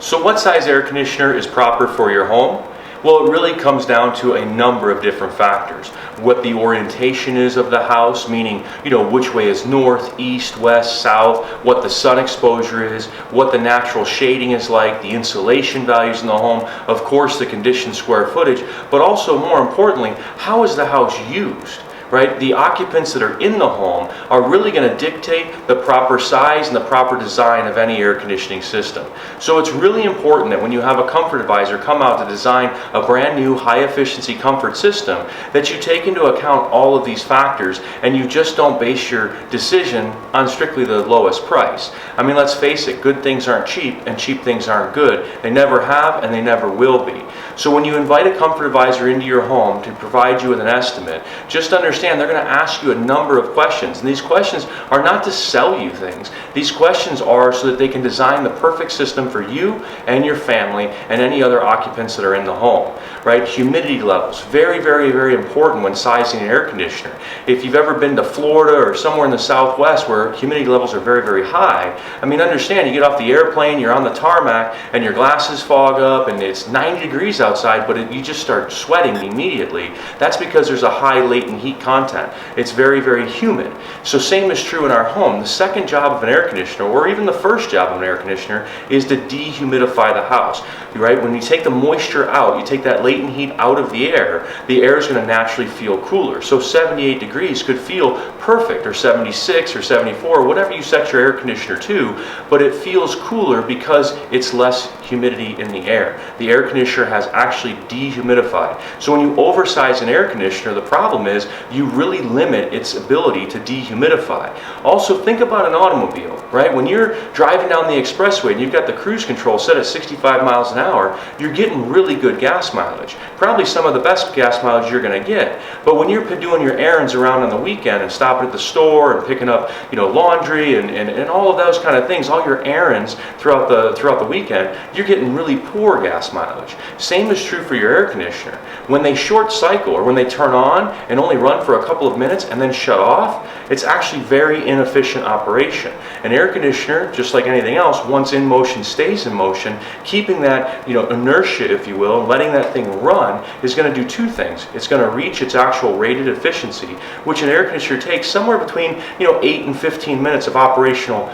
So what size air conditioner is proper for your home? Well, it really comes down to a number of different factors. What the orientation is of the house, meaning, which way is north, east, west, south, what the sun exposure is, what the natural shading is like, the insulation values in the home, of course the conditioned square footage, but also more importantly, how is the house used? Right? The occupants that are in the home are really going to dictate the proper size and the proper design of any air conditioning system. So it's really important that when you have a comfort advisor come out to design a brand new high efficiency comfort system, that you take into account all of these factors and you just don't base your decision on strictly the lowest price. I mean, let's face it, good things aren't cheap and cheap things aren't good. They never have and they never will be. So when you invite a comfort advisor into your home to provide you with an estimate, just understand they're going to ask you a number of questions. And these questions are not to sell you things. These questions are so that they can design the perfect system for you and your family and any other occupants that are in the home. Right? Humidity levels, very, very, very important when sizing an air conditioner. If you've ever been to Florida or somewhere in the Southwest where humidity levels are very, very high, I mean, understand, you get off the airplane, you're on the tarmac, and your glasses fog up, and it's 90 degrees outside, but you just start sweating immediately. That's because there's a high latent heat content. It's very, very humid. So same is true in our home. The second job of an air conditioner, or even the first job of an air conditioner, is to dehumidify the house. Right? When you take the moisture out, you take that latent heat out of the air is going to naturally feel cooler. So 78 degrees could feel perfect, or 76 or 74, or whatever you set your air conditioner to, but it feels cooler because it's less humidity in the air. The air conditioner has actually dehumidified. So when you oversize an air conditioner, the problem is you really limit its ability to dehumidify. Also, think about an automobile, right? When you're driving down the expressway and you've got the cruise control set at 65 miles an hour, you're getting really good gas mileage. Probably some of the best gas mileage you're going to get. But when you're doing your errands around on the weekend and stopping at the store and picking up, laundry and all of those kind of things, all your errands throughout the weekend, you're getting really poor gas mileage. Same is true for your air conditioner. When they short cycle, or when they turn on and only run for a couple of minutes and then shut off, it's actually very inefficient operation. An air conditioner, just like anything else, once in motion stays in motion. Keeping that inertia, if you will, and letting that thing run is going to do two things. It's going to reach its actual rated efficiency, which an air conditioner takes somewhere between 8 and 15 minutes of operational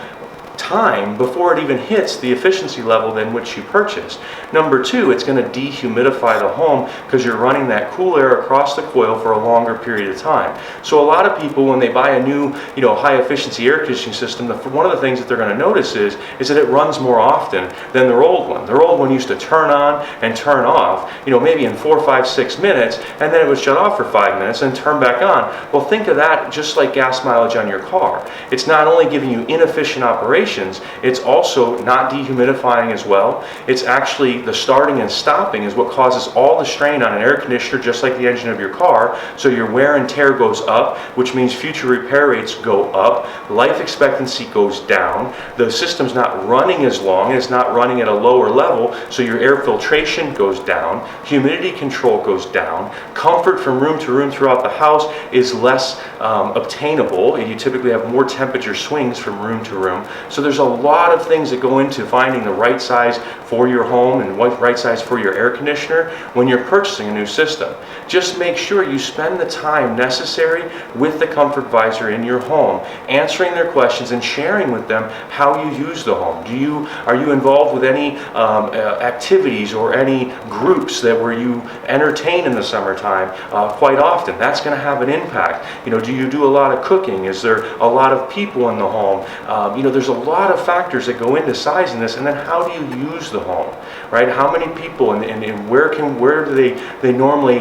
time before it even hits the efficiency level than which you purchased. Number two, it's going to dehumidify the home because you're running that cool air across the coil for a longer period of time. So a lot of people, when they buy a new high efficiency air conditioning system, one of the things that they're going to notice is that it runs more often than their old one. Their old one used to turn on and turn off, maybe in 4, 5, 6 minutes, and then it would shut off for 5 minutes and turn back on. Well, think of that just like gas mileage on your car. It's not only giving you inefficient operation, it's also not dehumidifying as well. It's actually the starting and stopping is what causes all the strain on an air conditioner, just like the engine of your car. So your wear and tear goes up, which means future repair rates go up, life expectancy goes down, the system's not running as long, it's not running at a lower level, so your air filtration goes down, humidity control goes down, comfort from room to room throughout the house is less obtainable, and you typically have more temperature swings from room to room. So there's a lot of things that go into finding the right size for your home and what right size for your air conditioner when you're purchasing a new system. Just make sure you spend the time necessary with the comfort advisor in your home, answering their questions and sharing with them how you use the home. Are you involved with any activities or any groups where you entertain in the summertime quite often? That's going to have an impact. Do you do a lot of cooking? Is there a lot of people in the home? There's a lot of factors that go into sizing this, and then how do you use the home, right? How many people and where do they normally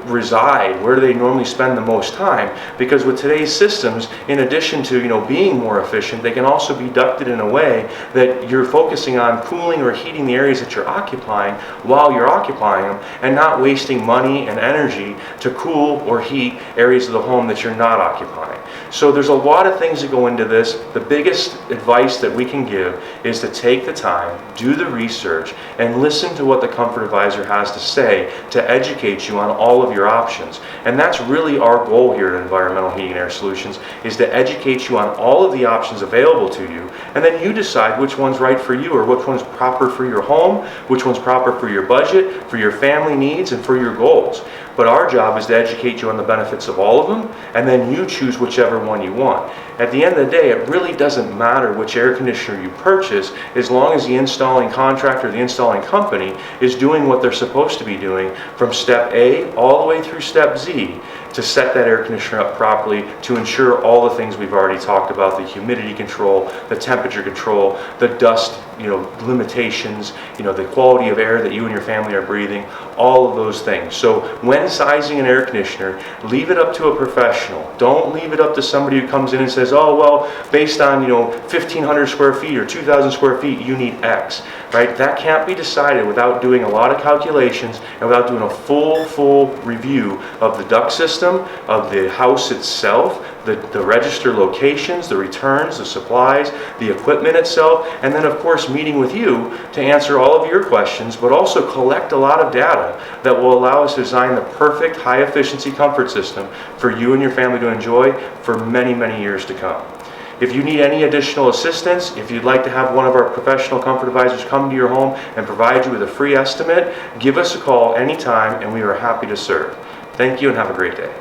reside? Where do they normally spend the most time? Because with today's systems, in addition to being more efficient, they can also be ducted in a way that you're focusing on cooling or heating the areas that you're occupying while you're occupying them, and not wasting money and energy to cool or heat areas of the home that you're not occupying. So there's a lot of things that go into this. The biggest advice that we can give is to take the time, do the research, and listen to what the comfort advisor has to say to educate you on all of your options. And that's really our goal here at Environmental Heating and Air Solutions, is to educate you on all of the options available to you, and then you decide which one's right for you, or which one's proper for your home, which one's proper for your budget, for your family needs, and for your goals. But our job is to educate you on the benefits of all of them, and then you choose whichever one you want. At the end of the day, it really doesn't matter which air conditioner you purchase, as long as the installing contractor, the installing company, is doing what they're supposed to be doing from step A all the way through step Z to set that air conditioner up properly, to ensure all the things we've already talked about: the humidity control, the temperature control, the dust limitations, the quality of air that you and your family are breathing, all of those things. So when sizing an air conditioner, leave it up to a professional. Don't leave it up to somebody who comes in and says, oh, well, based on 1,500 square feet or 2,000 square feet, you need X, right? That can't be decided without doing a lot of calculations and without doing a full review of the duct system, of the house itself, the register locations, the returns, the supplies, the equipment itself, and then of course meeting with you to answer all of your questions, but also collect a lot of data that will allow us to design the perfect high efficiency comfort system for you and your family to enjoy for many, many years to come. If you need any additional assistance, if you'd like to have one of our professional comfort advisors come to your home and provide you with a free estimate, give us a call anytime and we are happy to serve. Thank you and have a great day.